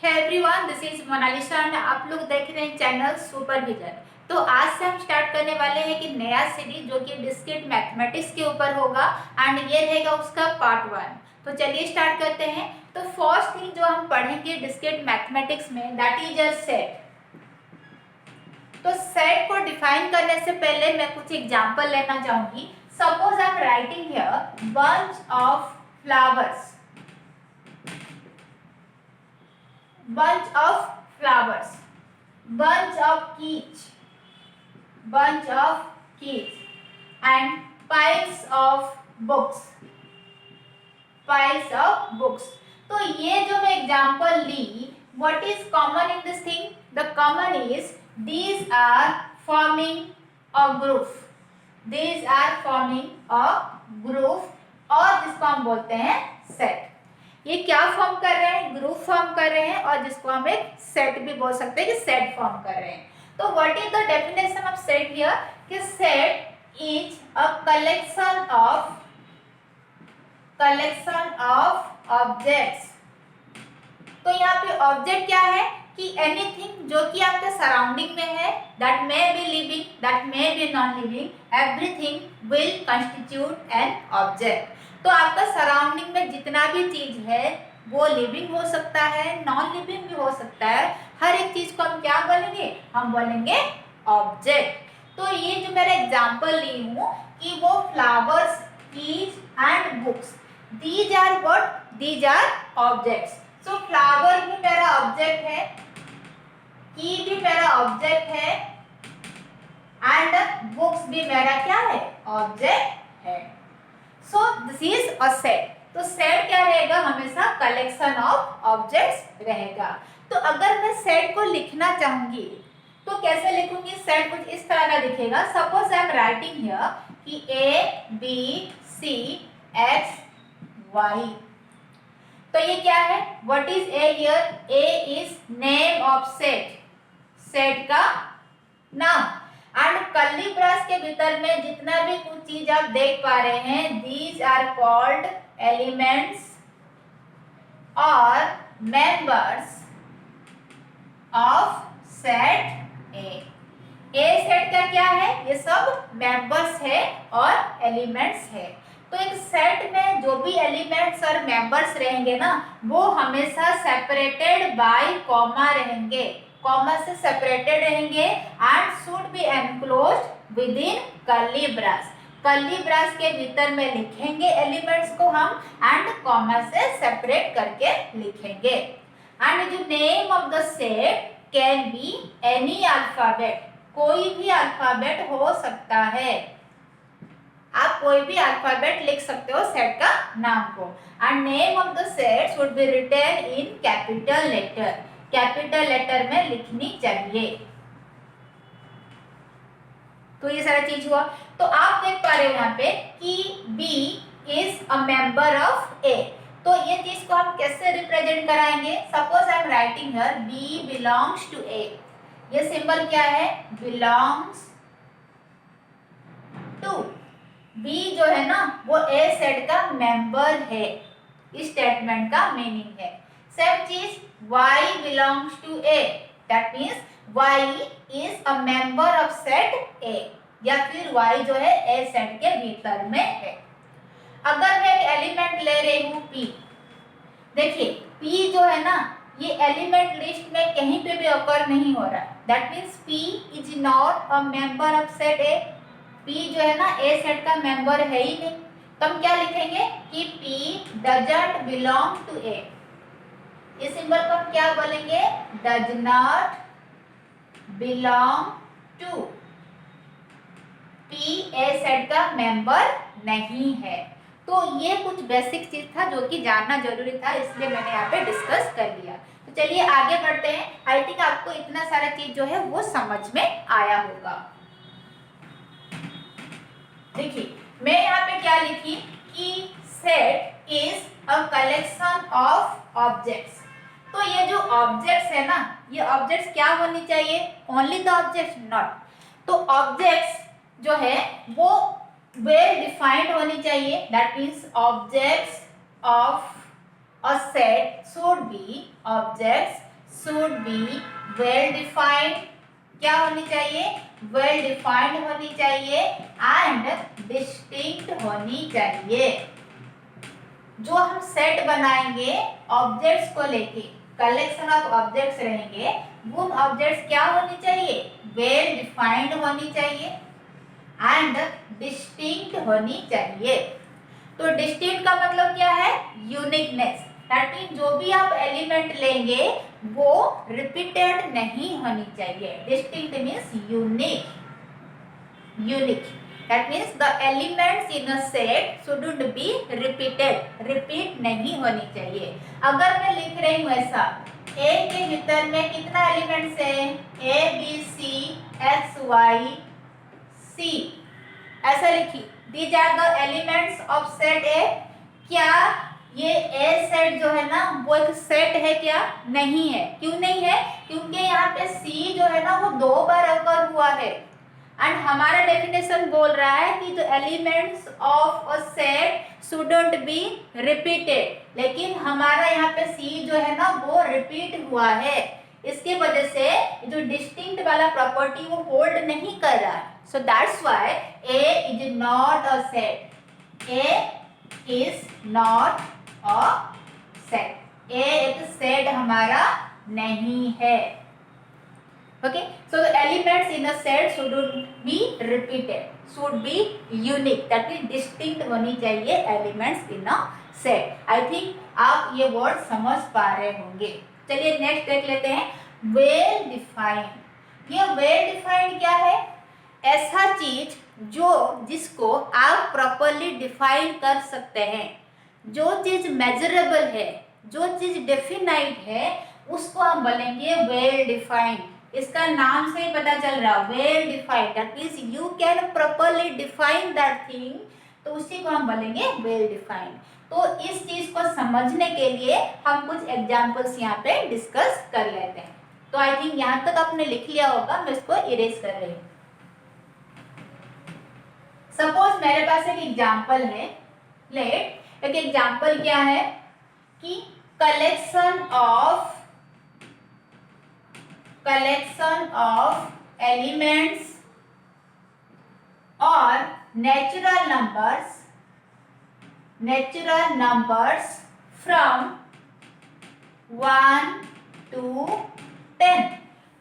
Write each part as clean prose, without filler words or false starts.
Hey everyone, this is Monalisa and आप लोग देख रहे हैं चैनल सुपरविजन। तो आज से हम स्टार्ट करने वाले हैं कि नया सीरीज जो कि डिस्क्रीट मैथमेटिक्स के ऊपर होगा एंड ये रहेगा उसका पार्ट 1। तो चलिए स्टार्ट करते हैं। तो फर्स्ट थिंग जो हम पढ़ेंगे डिस्क्रीट मैथमेटिक्स में दैट इज अ सेट। तो सेट को डिफाइन करने से पहले मैं कुछ एग्जांपल लेना चाहूंगी। Suppose I am writing here bunch of flowers, bunch of flowers, bunch of keys, bunch of keys, and piles of books, piles of books. तो ये जो मैं एग्जांपल ली, what is common in this thing? The common is these are forming a group. These are forming a group और जिसको हम बोलते हैं सेट। ये क्या फॉर्म कर रहे हैं? ग्रुप फॉर्म कर रहे हैं और जिसको हम एक सेट भी बोल सकते हैं कि सेट फॉर्म कर रहे हैं। तो what is the definition of set here? कि set is a collection of objects. तो यहाँ पे ऑब्जेक्ट क्या है कि एनीथिंग जो कि आपके सराउंडिंग में है, that may be living, that may be non living, everything will constitute an object. तो आपका सराउंडिंग में जितना भी चीज है वो लिविंग हो सकता है, नॉन लिविंग भी हो सकता है। हर एक चीज को हम क्या बोलेंगे? हम बोलेंगे ऑब्जेक्ट। तो ये जो मेरा एग्जांपल ली हूँ कि वो flowers, keys and books, these are what? These are objects. So flower भी मेरा ऑब्जेक्ट है, की भी मेरा ऑब्जेक्ट है एंड बुक्स भी मेरा क्या है? ऑब्जेक्ट है। सो दिस इज अ सेट। तो सेट क्या रहेगा? हमेशा कलेक्शन ऑफ ऑब्जेक्ट्स रहेगा। तो अगर मैं सेट को लिखना चाहूंगी तो कैसे लिखूंगी? सेट कुछ इस तरह का दिखेगा। Suppose I am writing here कि A B C X Y. तो ये क्या है? What is A here? A is name of set, set का नाम। एंड कर्ली ब्रैकेट के भीतर में जितना भी कुछ चीज आप देख पा रहे हैं, दीज आर कॉल्ड एलिमेंट्स और members of set A. A set का क्या है? ये सब मेंबर्स है और एलिमेंट्स है। तो एक सेट में जो भी एलिमेंट्स और मेंबर्स रहेंगे ना, वो हमेशा सेपरेटेड बाय कॉमा रहेंगे, कॉमा से सेपरेटेड रहेंगे and should be enclosed with in curly bracket. Curly bracket के भीतर में लिखेंगे एलिमेंट्स को हम एंड कॉमा से सेपरेट करके लिखेंगे। एंड जो name of the set can be any alphabet, कोई भी अल्फाबेट हो सकता है। आप कोई भी अल्फाबेट लिख सकते हो सेट का नाम को। And name of the set should be written in capital letter, capital letter में लिखनी चाहिए। तो ये सारा चीज हुआ। तो आप देख पा रहे हो यहाँ पे कि B is a member of A। तो ये चीज को हम कैसे रिप्रेजेंट कराएंगे? Suppose I am writing here B belongs to A। ये सिंबल क्या है? Belongs to. B जो है ना वो A सेट का मेंबर है, इस स्टेटमेंट का मीनिंग है। सेम चीज Y belongs to A, that means Y is a member of set A, या फिर Y जो है A सेट के भीतर में है। अगर मैं एक एलिमेंट ले रही हूँ P, देखिए P जो है ना ये एलिमेंट लिस्ट में कहीं पे भी अकर नहीं हो रहा, that means P is not a member of set A। P जो है ना A सेट का मेंबर है ही नहीं। तो हम क्या लिखेंगे कि P doesn't belong to A। इस सिंबल को हम क्या बोलेंगे? Does not belong to. P A set का मेंबर नहीं है। तो ये कुछ बेसिक चीज था जो कि जानना जरूरी था, इसलिए मैंने यहाँ पे डिस्कस कर लिया। तो चलिए आगे बढ़ते हैं। आई थिंक आपको इतना सारा चीज जो है वो समझ में आया होगा। देखिए मैं यहाँ पे क्या लिखी कि set is a collection of objects. तो ये जो ऑब्जेक्ट्स है ना, ये ऑब्जेक्ट्स क्या होनी चाहिए? Only the objects, not. तो ऑब्जेक्ट्स जो है वो वेल डिफाइंड होनी चाहिए, that means objects of a set should B objects should be well defined, क्या होनी चाहिए, वेल डिफाइंड होनी चाहिए एंड डिस्टिंक्ट होनी चाहिए। जो हम सेट बनाएंगे ऑब्जेक्ट्स को लेके, कलेक्शन ऑफ ऑब्जेक्ट्स रहेंगे, वो ऑब्जेक्ट्स क्या होनी चाहिए, वेल डिफाइंड होनी चाहिए एंड डिस्टिंक्ट होनी चाहिए। तो डिस्टिंक्ट का मतलब क्या है, यूनिकनेस। दैट मीन जो भी आप एलिमेंट लेंगे वो रिपीटेड नहीं होनी चाहिए। Distinct means unique, unique. That means the elements in a set shouldn't be repeated, repeat नहीं होनी चाहिए। अगर मैं लिख रही हूँ ऐसा, A के भीतर में कितना एलिमेंट्स है, A B C X Y C, ऐसा लिखी, these are the elements of set A। क्या ये A सेट जो है ना वो एक सेट है क्या, नहीं है। क्यों नहीं है, क्योंकि यहाँ पे C जो है ना वो 2 बार अकर हुआ है एंड हमारा डेफिनेशन बोल रहा है कि जो elements of a set shouldn't be repeated, लेकिन हमारा यहाँ पे सी जो है ना वो रिपीट हुआ है। इसके वजह से जो डिस्टिंक्ट वाला प्रॉपर्टी वो होल्ड नहीं कर रहा है। So that's why A is not a set, A is not a set, A एक सेट हमारा नहीं है। Okay, so the elements in a set should be repeated, should be unique, that means distinct होनी चाहिए elements in a set। I think आप ये word समझ पा रहे होंगे। चलिए नेक्स्ट देख लेते हैं, well defined। ये well defined क्या है, ऐसा चीज जो जिसको आप प्रॉपरली डिफाइन कर सकते हैं, जो चीज मेजरेबल है, जो चीज डेफिनाइट है, उसको हम बोलेंगे वेल डिफाइंड। इसका नाम से ही पता चल रहा, well defined, that means you can properly define that thing, तो उसी को हम बोलेंगे वेल डिफाइंड। तो इस चीज को समझने के लिए हम कुछ एग्जांपल्स यहाँ पे डिस्कस कर लेते हैं। तो आई थिंक यहाँ तक आपने लिख लिया होगा, मैं इसको इरेज कर रही हूँ। सपोज मेरे पास एक एग्जाम्पल है, लेट एक एग्जाम्पल क्या है कि कलेक्शन ऑफ एलिमेंट्स और नेचुरल नंबर्स फ्रॉम 1 to 10।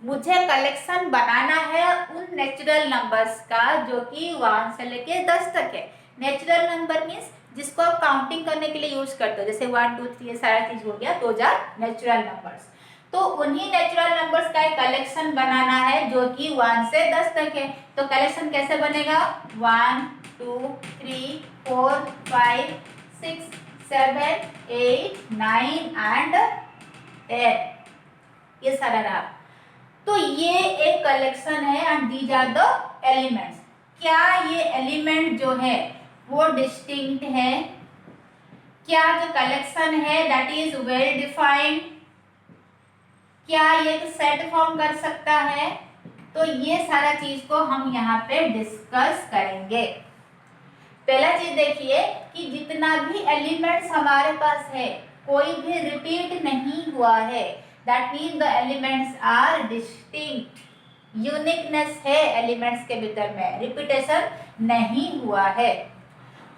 मुझे कलेक्शन बनाना है उन नेचुरल नंबर्स का जो कि 1 से लेके 10 तक है। नेचुरल नंबर मीन्स जिसको आप काउंटिंग करने के लिए यूज करते हो, जैसे 1 2 3 ये सारा चीज हो गया, दो नेचुरल नंबर्स। तो उन्हीं नेचुरल नंबर्स का एक कलेक्शन बनाना है जो कि 1 से 10 तक है। तो कलेक्शन कैसे बनेगा, 1 2 3 4 5 6 7 8 9 एंड 8, ये सारा रहा। तो ये एक कलेक्शन है and these are the elements. क्या ये एलिमेंट जो है वो डिस्टिंक्ट है, क्या जो कलेक्शन है दैट इज वेल डिफाइंड, क्या ये एक सेट फॉर्म कर सकता है, तो ये सारा चीज को हम यहाँ पे डिस्कस करेंगे। पहला चीज देखिए कि जितना भी एलिमेंट्स हमारे पास है कोई भी रिपीट नहीं हुआ है, that mean the elements are distinct, uniqueness है एलिमेंट्स के भीतर में, रिपीटेशन नहीं हुआ है।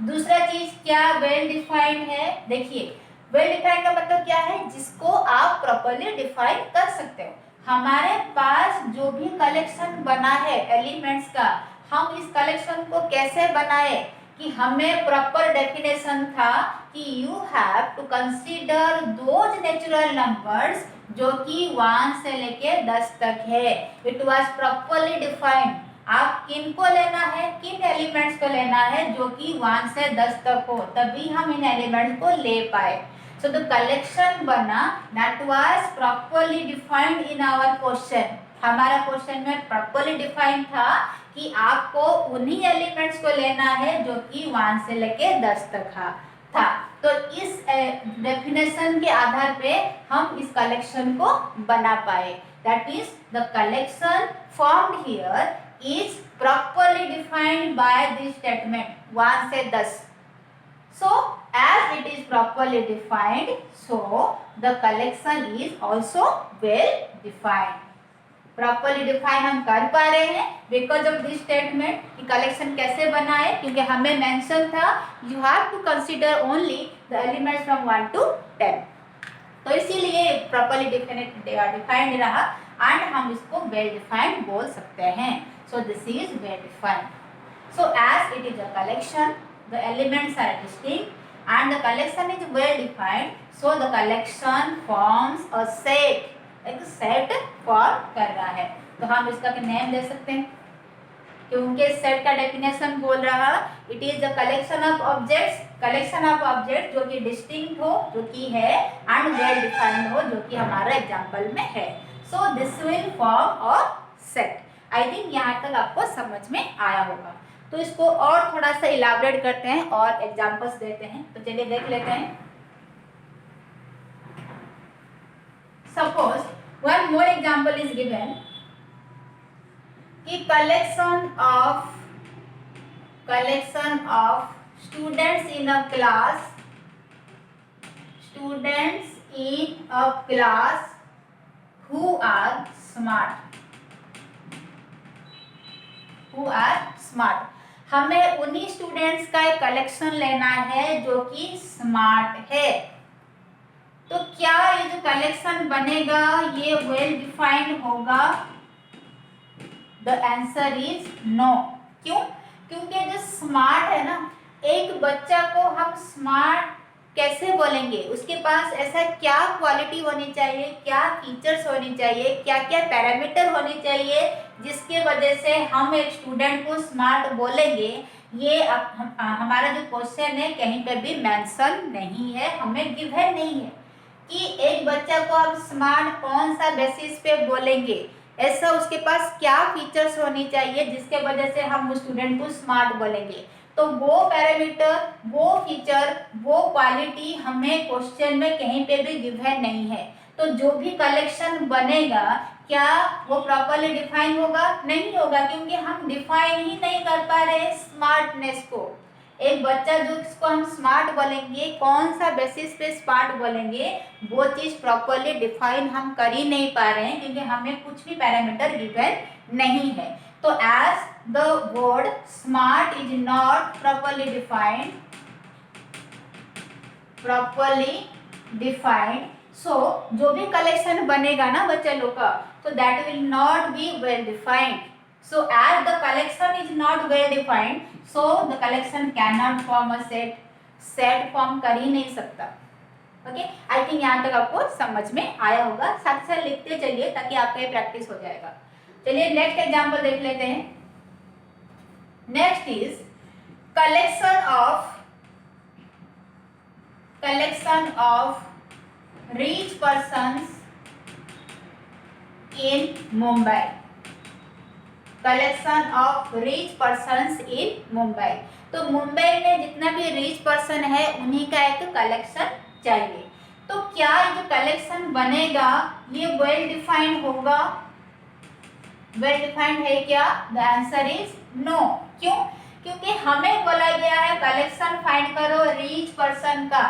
दूसरा चीज क्या, वेल डिफाइंड है। देखिए वेल डिफाइंड का मतलब क्या है, जिसको आप प्रॉपरली डिफाइन कर सकते हो। हमारे पास जो भी कलेक्शन बना है एलिमेंट्स का, हम इस कलेक्शन को कैसे बनाए कि हमें प्रॉपर डेफिनेशन था कि you have to consider those natural numbers जो कि 1 से लेके 10 तक है। It was properly defined. आप किन को लेना है, किन एलिमेंट्स को लेना है जो कि 1 से 10 तक हो, तभी हम इन एलिमेंट्स को ले पाए। सो द कलेक्शन बना that was properly defined in our question. हमारा क्वेश्चन में प्रॉपरली डिफाइंड था कि आपको उन्हीं एलिमेंट्स को लेना है जो कि 1 से लेके 10 तक था। तो इस डेफिनेशन के आधार पे हम इस कलेक्शन को बना पाए। That means the collection formed here is properly defined by this statement 1 से 10। सो as it is properly defined, so the collection is also well defined. Properly define हम कर पा रहे हैं बिकॉज ऑफ दिस स्टेटमेंट कि कलेक्शन कैसे बना है, क्योंकि हमें मेंशन था you have to consider only the elements from 1 to 10, तो इसीलिए प्रॉपरली डिफाइंड रहा एंड हम इसको वेल डिफाइंड बोल सकते हैं. So this is well defined. So as it is a collection, the elements are distinct and the collection is well defined, so the collection forms a set, एक set form कर रहा है. तो हम इसका नेम दे सकते हैं क्योंकि सेट का डेफिनेशन बोल रहा it is the collection of objects, collection of object जो कि डिस्टिंक्ट हो, जो कि है, एंड वेल डिफाइंड हो, जो कि हमारा एग्जांपल में है. So this will form a set. I think यहाँ तक आपको समझ में आया होगा. तो इसको और थोड़ा सा इलाबरेट करते हैं और एग्जांपल्स देते हैं. तो चलिए देख लेते हैं. Suppose one more example is given कि collection of students in a class who are smart. हमें उन्हीं स्टूडेंट्स का एक कलेक्शन लेना है जो कि स्मार्ट है. तो क्या ये जो कलेक्शन बनेगा ये वेल डिफाइंड होगा? The answer is no. क्यों? क्योंकि जो स्मार्ट है ना, एक बच्चा को हम स्मार्ट कैसे बोलेंगे? उसके पास ऐसा क्या क्वालिटी होनी चाहिए, क्या फीचर्स होनी चाहिए, क्या क्या पैरामीटर होने चाहिए जिसके वजह से हम एक स्टूडेंट को स्मार्ट बोलेंगे? ये हमारा जो क्वेश्चन है कहीं पे भी मेंशन नहीं है, हमें गिवन नहीं है कि एक बच्चा को आप स्मार्ट कौन सा बेसिस पे बोलेंगे, ऐसा उसके पास क्या फीचर्स होनी चाहिए जिसके वजह से हम उस स्टूडेंट को स्मार्ट बोलेंगे. तो वो पैरामीटर, वो फीचर, वो क्वालिटी हमें क्वेश्चन में कहीं पे भी गिवन नहीं है. तो जो भी कलेक्शन बनेगा क्या वो प्रॉपरली डिफाइन होगा? नहीं होगा, क्योंकि हम डिफाइन ही नहीं कर पा रहे स्मार्टनेस को. एक बच्चा जो इसको हम स्मार्ट बोलेंगे, कौन सा बेसिस पे स्मार्ट बोलेंगे, वो चीज प्रॉपरली डिफाइन हम कर ही नहीं पा रहे हैं क्योंकि हमें कुछ भी पैरामीटर गिवन नहीं है. तो as the word smart is not properly defined, so जो भी कलेक्शन बनेगा ना बच्चे लोग का, तो that will not be well defined. So as the collection is not well defined, so the collection cannot form a set. Set form कर ही नहीं सकता. ओके, आई थिंक यहाँ तक आपको समझ में आया होगा. साथ साथ लिखते चलिए ताकि आपका ये प्रैक्टिस हो जाएगा. चलिए नेक्स्ट एग्जांपल देख लेते हैं. Next is collection of rich persons in Mumbai. Collection of rich persons इन मुंबई. तो मुंबई में जितना भी रिच पर्सन है उन्हीं का एक कलेक्शन चाहिए. तो क्या ये जो कलेक्शन बनेगा ये वेल डिफाइंड होगा? वेल डिफाइंड है क्या? The answer is no. क्यों? क्योंकि हमें बोला गया है कलेक्शन फाइंड करो रिच पर्सन का.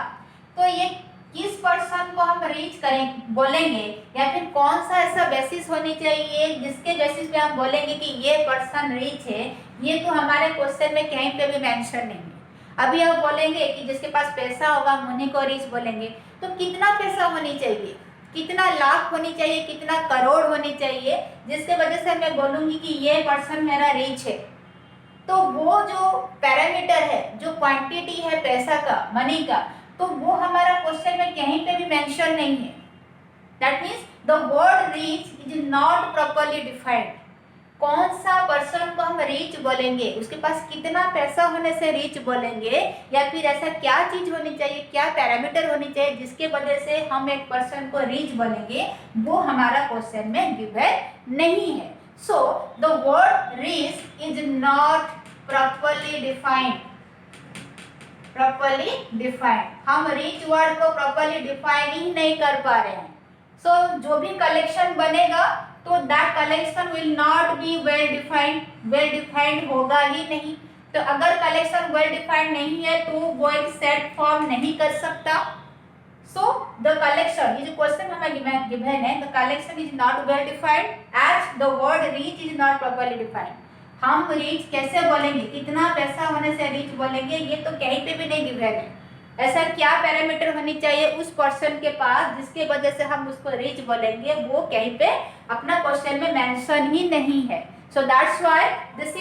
तो ये किस पर्सन को हम रीच करें बोलेंगे, या फिर कौन सा ऐसा बेसिस होनी चाहिए जिसके बेसिस पे हम बोलेंगे कि ये पर्सन रीच है, ये तो हमारे क्वेश्चन में कहीं पे भी मेंशन नहीं है. अभी हम बोलेंगे कि जिसके पास पैसा होगा हम उन्हीं को रीच बोलेंगे. तो कितना पैसा होनी चाहिए, कितना लाख होनी चाहिए, कितना करोड़ होनी चाहिए जिसके वजह से मैं बोलूँगी कि ये पर्सन मेरा रीच है? तो वो जो पैरामीटर है, जो क्वांटिटी है पैसा का, मनी का, तो वो हमारा क्वेश्चन में कहीं पे भी मेंशन नहीं है. That means the word rich is not properly defined. कौन सा पर्सन को हम रीच बोलेंगे, उसके पास कितना पैसा होने से रीच बोलेंगे, या फिर ऐसा क्या चीज होनी चाहिए, क्या पैरामीटर होनी चाहिए जिसके वजह से हम एक पर्सन को रीच बोलेंगे, वो हमारा क्वेश्चन में गिवन नहीं है. So the word rich is not properly defined. हम रीच वर्ड को प्रॉपरली डिफाइन ही नहीं कर पा रहे हैं. सो जो भी कलेक्शन बनेगा तो that collection will not be well defined. Well defined होगा ही नहीं. तो अगर कलेक्शन वेल डिफाइंड नहीं है तो वो एक सेट फॉर्म नहीं कर सकता। सो द कलेक्शन, ये जो क्वेश्चन हमें गिवन है, the collection is not well defined as the word rich is not properly defined. हम रीच कैसे बोलेंगे, कितना पैसा होने से रीच बोलेंगे, ये तो कहीं पे भी नहीं गिवन है। ऐसा क्या पैरामीटर होनी चाहिए उस पर्सन के पास जिसके वजह से हम उसको रीच बोलेंगे, वो कहीं पे अपना क्वेश्चन में मेंशन ही नहीं है। So that's why this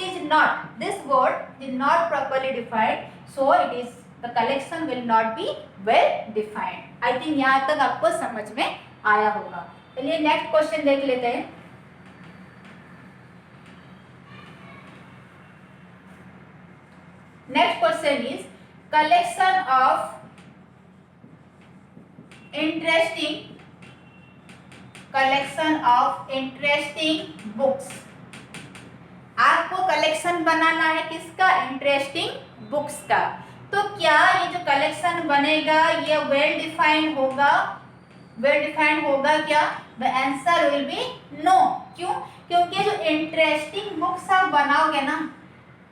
word is not properly defined. So the collection will not be well defined. I think यहाँ तक आपको समझ में आया होगा। चलिए नेक्स्ट क्वेश्चन देख लेते हैं। Next question is collection of interesting books। आपको कलेक्शन बनाना है किसका, इंटरेस्टिंग बुक्स का। तो क्या ये जो कलेक्शन बनेगा ये वेल डिफाइंड होगा, वेल डिफाइंड होगा क्या? The answer will be no. क्यों? क्योंकि जो इंटरेस्टिंग बुक्स आप बनाओगे ना,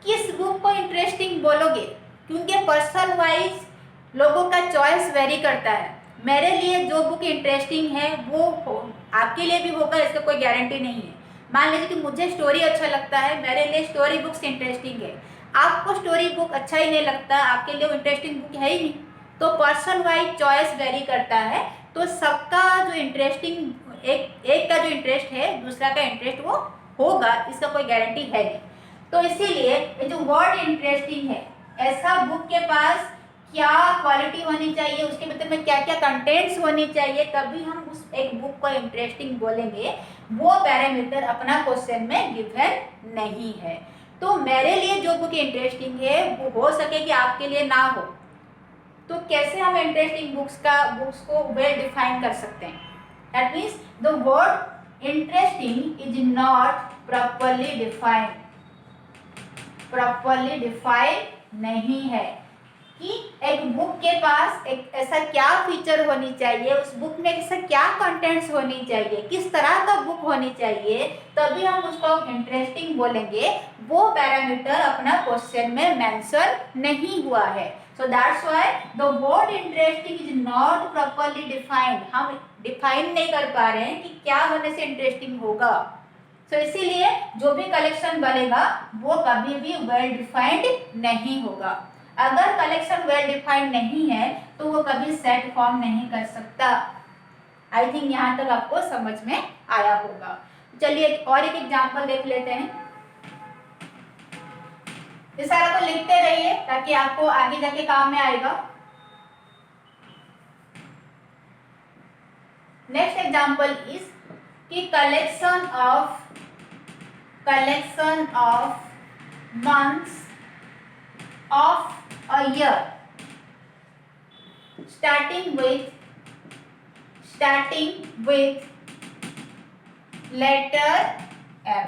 किस बुक को इंटरेस्टिंग बोलोगे? क्योंकि पर्सन वाइज लोगों का चॉइस वेरी करता है। मेरे लिए जो बुक इंटरेस्टिंग है वो आपके लिए भी होगा, इसका कोई गारंटी नहीं है। मान लीजिए कि मुझे स्टोरी अच्छा लगता है, मेरे लिए स्टोरी बुक्स इंटरेस्टिंग है, आपको स्टोरी बुक अच्छा ही नहीं लगता, आपके लिए वो इंटरेस्टिंग बुक है ही नहीं। तो पर्सन वाइज चॉइस वेरी करता है। तो सबका जो इंटरेस्टिंग एक का जो इंटरेस्ट है दूसरा का इंटरेस्ट वो होगा, इसका कोई गारंटी है नहीं। तो इसीलिए ये जो वर्ड इंटरेस्टिंग है, ऐसा बुक के पास क्या क्वालिटी होनी चाहिए, उसके भीतर में क्या क्या कंटेंट्स होनी चाहिए, तभी हम उस एक बुक को इंटरेस्टिंग बोलेंगे। वो पैरामीटर अपना क्वेश्चन में गिवन नहीं है। तो मेरे लिए जो बुक इंटरेस्टिंग है वो हो सके कि आपके लिए ना हो। तो कैसे हम इंटरेस्टिंग बुक्स को वेल डिफाइन कर सकते हैं? That means the word interesting is not properly defined नहीं है कि एक बुक के पास एक ऐसा क्या फीचर होनी चाहिए, उस बुक में ऐसा क्या कंटेंट्स होनी चाहिए, किस तरह का बुक होनी चाहिए, तभी हम उसको इंटरेस्टिंग बोलेंगे। वो पैरामीटर अपना क्वेश्चन में मेंशन नहीं हुआ है। So that's why the word interesting is not properly defined. हम डिफाइन नहीं कर पा रहे हैं कि क्या होने से इंटरेस्टिंग होगा। सो इसीलिए जो भी कलेक्शन बनेगा वो कभी भी वेल डिफाइंड नहीं होगा। अगर कलेक्शन वेल डिफाइंड नहीं है तो वो कभी सेट फॉर्म नहीं कर सकता। आई थिंक यहाँ तक आपको समझ में आया होगा। चलिए और एक एग्जांपल देख लेते हैं। इस सारा को लिखते रहिए ताकि आपको आगे जाके काम में आएगा। नेक्स्ट एग्जांपल इज कि collection of months of a year starting with letter M।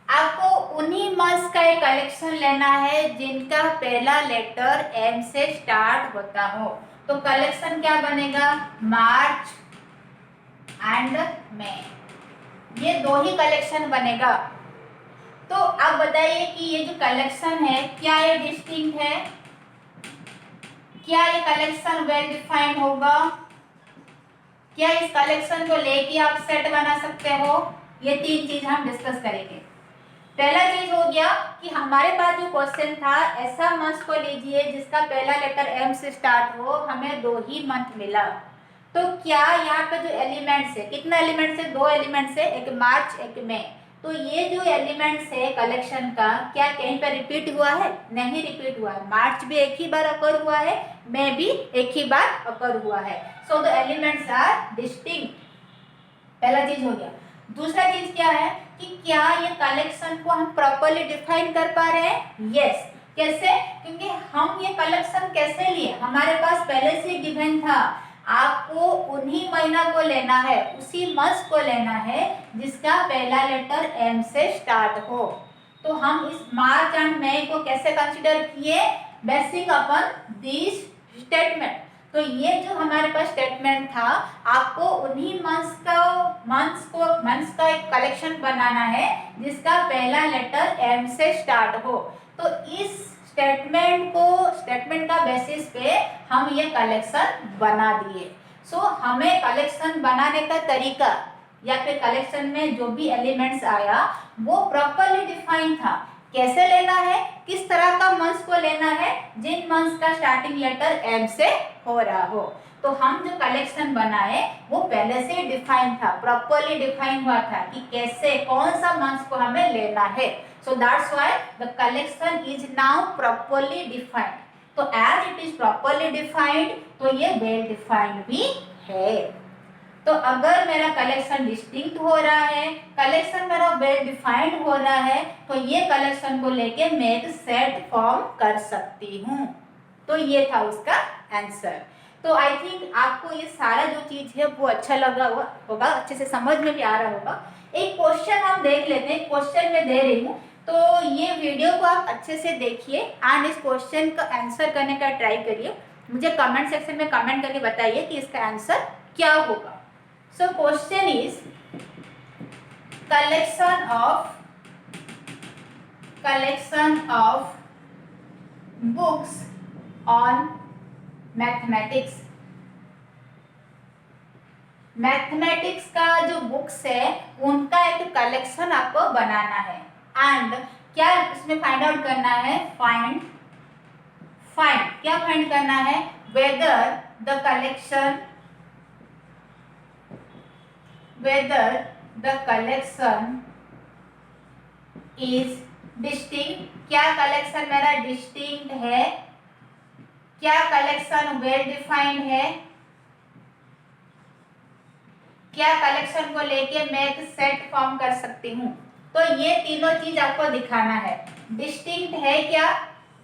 आपको उन्हीं मंथ्स का एक कलेक्शन लेना है जिनका पहला लेटर M से स्टार्ट होता हो। तो कलेक्शन क्या बनेगा? मार्च एंड मई, ये दो ही कलेक्शन बनेगा। तो आप बताइए कि ये जो कलेक्शन है क्या ये डिस्टिंक्ट है, क्या ये कलेक्शन वेल डिफाइंड होगा, क्या इस कलेक्शन को लेके आप सेट बना सकते हो? ये तीन चीज हम डिस्कस करेंगे। पहला चीज हो गया कि हमारे पास जो क्वेश्चन था, ऐसा मंथ को लीजिए जिसका पहला लेटर M से स्टार्ट हो, हमें दो ही मंथ मिला। तो क्या यहाँ पे जो एलिमेंट्स है, कितना एलिमेंट्स है? दो एलिमेंट्स है, एक मार्च एक मई। तो ये जो एलिमेंट्स है कलेक्शन का, क्या कहीं पर रिपीट हुआ है? नहीं रिपीट हुआ है। मार्च भी एक ही बार अकर हुआ है, मई भी एक ही बार अकर हुआ है। So the elements are distinct. पहला चीज हो गया। दूसरा चीज क्या है कि क्या ये कलेक्शन को हम प्रॉपर्ली डिफाइन कर पा रहे हैं? यस। कैसे? क्योंकि हम ये कलेक्शन कैसे लिए, हमारे पास पहले से गिवन था। आपको उन्हीं महीना को लेना है, उसी मंथ को लेना है जिसका पहला लेटर M से स्टार्ट हो। तो हम इस मार्च एंड मई को कैसे कंसीडर किए? Basin upon this statement. तो ये जो हमारे पास स्टेटमेंट था, आपको उन्हीं मंथ्स का एक कलेक्शन बनाना है जिसका पहला लेटर एम से स्टार्ट हो। तो इस स्टेटमेंट का बेसिस पे हम ये कलेक्शन बना दिए। सो हमें कलेक्शन बनाने का तरीका या फिर कलेक्शन में जो भी एलिमेंट्स आया वो प्रॉपरली डिफाइन था। कैसे लेना है, किस तरह का मंथ्स को लेना है, जिन मंथ्स का स्टार्टिंग लेटर एम से हो रहा हो। तो हम जो कलेक्शन बनाए वो पहले से डिफाइन था, प्रॉपरली डिफाइन हुआ था कि कैसे कौन सा मंथ्स को हमें लेना है। So that's why the collection is now properly defined. तो as it is properly defined तो ये वेल डिफाइंड भी है। तो अगर मेरा कलेक्शन डिस्टिंक्ट हो रहा है, कलेक्शन मेरा वेल डिफाइंड हो रहा है, तो ये कलेक्शन को लेके मैं एक सेट फॉर्म कर सकती हूँ। तो ये था उसका आंसर। तो आई थिंक आपको ये सारा जो चीज है वो अच्छा लगा होगा, अच्छे से समझ में भी आ रहा होगा। एक क्वेश्चन हम देख लेते हैं, क्वेश्चन में दे रही हूँ, तो ये वीडियो को आप अच्छे से देखिए एंड इस क्वेश्चन का आंसर करने का ट्राई करिए। मुझे कमेंट सेक्शन में कमेंट करके बताइए कि इसका आंसर क्या होगा। So question is collection of books on mathematics. Mathematics का जो बुक्स है उनका एक कलेक्शन आपको बनाना है एंड क्या इसमें फाइंड आउट करना है, फाइंड क्या फाइंड करना है, whether the collection is distinct। क्या कलेक्शन मेरा डिस्टिंक्ट है, क्या कलेक्शन वेल डिफाइंड है, क्या कलेक्शन को लेके मैं एक सेट फॉर्म कर सकती हूँ। तो ये तीनों चीज आपको दिखाना है, डिस्टिंक्ट है क्या,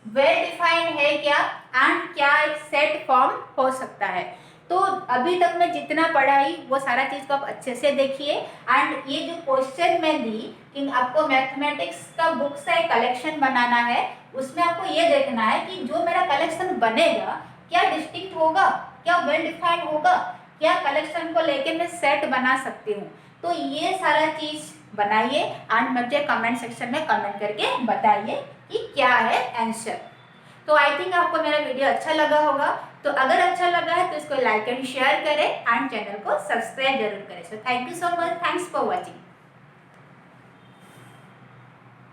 वेल डिफाइंड है क्या एंड क्या एक सेट फॉर्म हो सकता है। तो अभी तक मैं जितना पढ़ाई वो सारा चीज को आप अच्छे से देखिए एंड ये जो क्वेश्चन मैं दी कि आपको मैथमेटिक्स का बुक से एक कलेक्शन बनाना है, उसमें आपको ये देखना है कि जो मेरा कलेक्शन बनेगा क्या डिस्टिंक्ट होगा, क्या वेल डिफाइंड होगा, क्या कलेक्शन को लेके मैं सेट बना सकती हूँ। तो ये सारा चीज बनाइए एंड मुझे कमेंट सेक्शन में कमेंट करके बताइए कि क्या है आंसर। तो आई थिंक आपको मेरा वीडियो अच्छा लगा होगा। तो अगर अच्छा लगा है तो इसको लाइक एंड शेयर करें एंड चैनल को सब्सक्राइब जरूर करें। So thank you so much, thanks for watching.